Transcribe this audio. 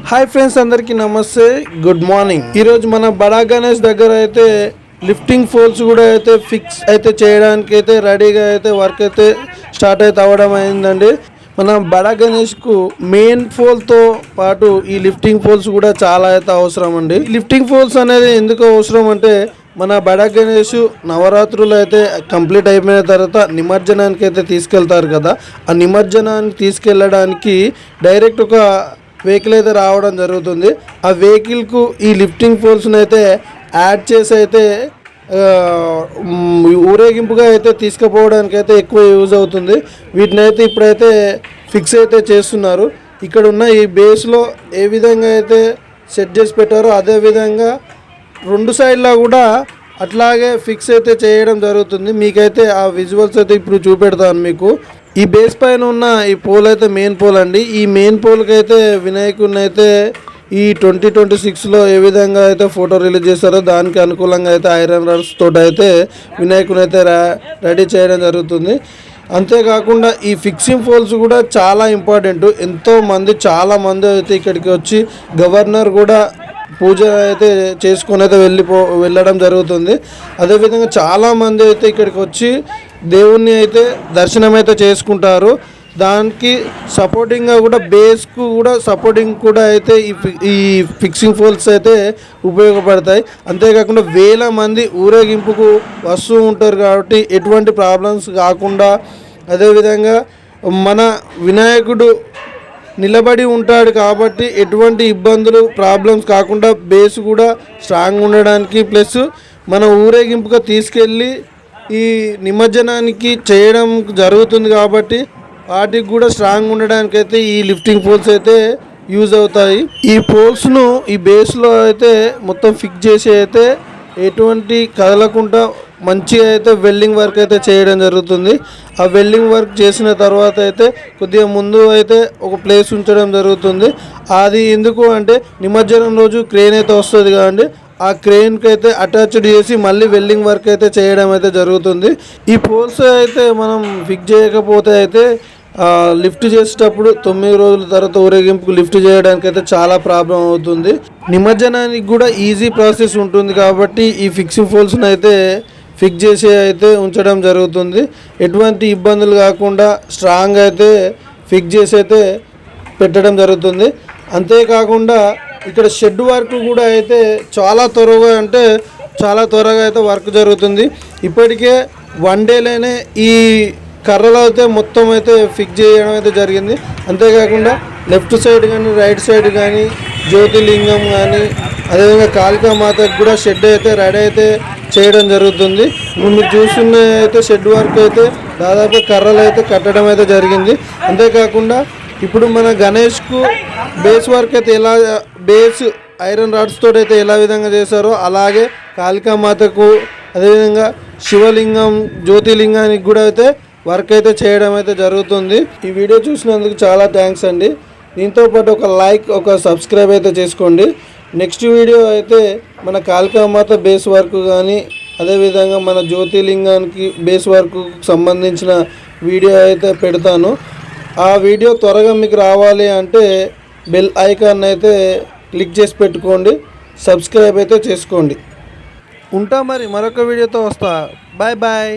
Hi friends, అందరికీ నమస్తే, good morning. ఈరోజు మన బడా గణేష్ దగ్గర అయితే లిఫ్టింగ్ పోల్స్ కూడా అయితే ఫిక్స్ అయితే చేయడానికి అయితే రెడీగా అయితే వర్క్ అయితే స్టార్ట్ అయితే అవ్వడం అయిందండి. మన బడా గణేష్కు మెయిన్ పోల్తో పాటు ఈ లిఫ్టింగ్ పోల్స్ కూడా చాలా అయితే అవసరం అండి. లిఫ్టింగ్ పోల్స్ అనేది ఎందుకు అవసరం అంటే, మన బడా గణేష్ నవరాత్రులు అయితే కంప్లీట్ అయిపోయిన తర్వాత నిమజ్జనానికి అయితే తీసుకెళ్తారు కదా. ఆ నిమజ్జనానికి తీసుకెళ్ళడానికి డైరెక్ట్ ఒక వెహికల్ అయితే రావడం జరుగుతుంది. ఆ వెహికల్కు ఈ లిఫ్టింగ్ పోల్స్ని అయితే యాడ్ చేసి అయితే ఊరేగింపుగా అయితే తీసుకుపోవడానికి అయితే ఎక్కువ యూజ్ అవుతుంది. వీటిని అయితే ఇప్పుడైతే ఫిక్స్ అయితే చేస్తున్నారు. ఇక్కడ ఉన్న ఈ బేస్లో ఏ విధంగా అయితే సెట్ చేసి పెట్టారో అదే విధంగా రెండు సైడ్లా కూడా అట్లాగే ఫిక్స్ అయితే చేయడం జరుగుతుంది. మీకైతే ఆ విజువల్స్ అయితే ఇప్పుడు చూపెడతాను మీకు. ఈ బేస్ పైన ఉన్న ఈ పోల్ అయితే మెయిన్ పోల్ అండి. ఈ మెయిన్ పోల్కి అయితే వినాయకుడిని అయితే ఈ 2026లో ఏ విధంగా అయితే ఫోటో రిలీజ్ చేస్తారో దానికి అనుకూలంగా అయితే ఐరన్ రాడ్స్ తోటి అయితే వినాయకుని అయితే రెడీ చేయడం జరుగుతుంది. అంతేకాకుండా ఈ ఫిక్సింగ్ పోల్స్ కూడా చాలా ఇంపార్టెంట్. చాలా మంది అయితే ఇక్కడికి వచ్చి గవర్నర్ కూడా పూజ అయితే చేసుకొని అయితే వెళ్ళడం జరుగుతుంది. అదేవిధంగా చాలామంది అయితే ఇక్కడికి వచ్చి దేవుణ్ణి అయితే దర్శనం అయితే చేసుకుంటారు. దానికి సపోర్టింగ్గా కూడా బేస్కు కూడా సపోర్టింగ్ కూడా అయితే ఈ ఫిక్సింగ్ పోల్స్ అయితే ఉపయోగపడతాయి. అంతేకాకుండా వేల మంది ఊరేగింపుకు వస్తూ ఉంటారు కాబట్టి ఎటువంటి ప్రాబ్లమ్స్ కాకుండా, అదేవిధంగా మన వినాయకుడు నిలబడి ఉంటాడు కాబట్టి ఎటువంటి ఇబ్బందులు ప్రాబ్లమ్స్ కాకుండా బేస్ కూడా స్ట్రాంగ్ ఉండడానికి, ప్లస్ మన ఊరేగింపుగా తీసుకెళ్ళి ఈ నిమజ్జనానికి చేయడం జరుగుతుంది కాబట్టి వాటికి కూడా స్ట్రాంగ్ ఉండడానికి అయితే ఈ లిఫ్టింగ్ పోల్స్ అయితే యూజ్ అవుతాయి. ఈ పోల్స్ను ఈ బేస్లో అయితే మొత్తం ఫిక్స్ చేసి అయితే ఎటువంటి కదలకుండా మంచిగా అయితే వెల్డింగ్ వర్క్ అయితే చేయడం జరుగుతుంది. ఆ వెల్డింగ్ వర్క్ చేసిన తర్వాత అయితే కొద్దిగా ముందు అయితే ఒక ప్లేస్ ఉంచడం జరుగుతుంది. అది ఎందుకు అంటే నిమజ్జనం రోజు క్రేన్ అయితే వస్తుంది కదండి, ఆ క్రేన్కి అయితే అటాచ్డ్ చేసి మళ్ళీ వెల్డింగ్ వర్క్ అయితే చేయడం అయితే జరుగుతుంది. ఈ పోల్స్ అయితే మనం ఫిక్స్ చేయకపోతే అయితే లిఫ్ట్ చేసేటప్పుడు 9 రోజుల తర్వాత ఊరేగింపుకు లిఫ్ట్ చేయడానికి అయితే చాలా ప్రాబ్లం అవుతుంది. నిమజ్జనానికి కూడా ఈజీ ప్రాసెస్ ఉంటుంది కాబట్టి ఈ ఫిక్సింగ్ పోల్స్ని అయితే ఫిక్స్ చేసి అయితే ఉంచడం జరుగుతుంది. ఎటువంటి ఇబ్బందులు కాకుండా స్ట్రాంగ్ అయితే ఫిక్స్ చేసి అయితే పెట్టడం జరుగుతుంది. అంతేకాకుండా ఇక్కడ షెడ్ వర్క్ కూడా అయితే చాలా త్వరగా అయితే వర్క్ జరుగుతుంది. ఇప్పటికే 1 డేలోనే ఈ కర్రలు అయితే మొత్తం అయితే ఫిక్స్ చేయడం అయితే జరిగింది. అంతేకాకుండా లెఫ్ట్ సైడ్ కానీ రైట్ సైడ్ కానీ జ్యోతిలింగం కానీ అదేవిధంగా కాళికామాతకు కూడా షెడ్ అయితే రెడీ అయితే చేయడం జరుగుతుంది. ఇప్పుడు మీరు చూస్తున్న అయితే షెడ్ వర్క్ అయితే దాదాపు కర్రలు అయితే కట్టడం అయితే జరిగింది. అంతేకాకుండా ఇప్పుడు మన గణేష్కు బేస్ వర్క్ అయితే బేస్ ఐరన్ రాడ్స్ తోటి అయితే ఎలా విధంగా చేశారో అలాగే కాళికామాతకు అదేవిధంగా శివలింగం జ్యోతిలింగానికి కూడా అయితే వర్క్ అయితే చేయడం అయితే జరుగుతుంది. ఈ వీడియో చూసినందుకు చాలా థ్యాంక్స్ అండి. దీంతో పాటు ఒక లైక్, ఒక సబ్స్క్రైబ్ అయితే చేసుకోండి. నెక్స్ట్ వీడియో అయితే మన కాళికామాత బేస్ వర్క్ కానీ అదేవిధంగా మన జ్యోతిలింగానికి బేస్ వర్క్ సంబంధించిన వీడియో అయితే పెడతాను. ఆ వీడియో త్వరగా మీకు రావాలి అంటే బెల్ ఐకాన్ అయితే క్లిక్ చేసి పెట్టుకోండి, సబ్స్క్రైబ్ అయితే చేసుకోండి. ఉంటా మరి మరొక వీడియోతో వస్తా. Bye bye.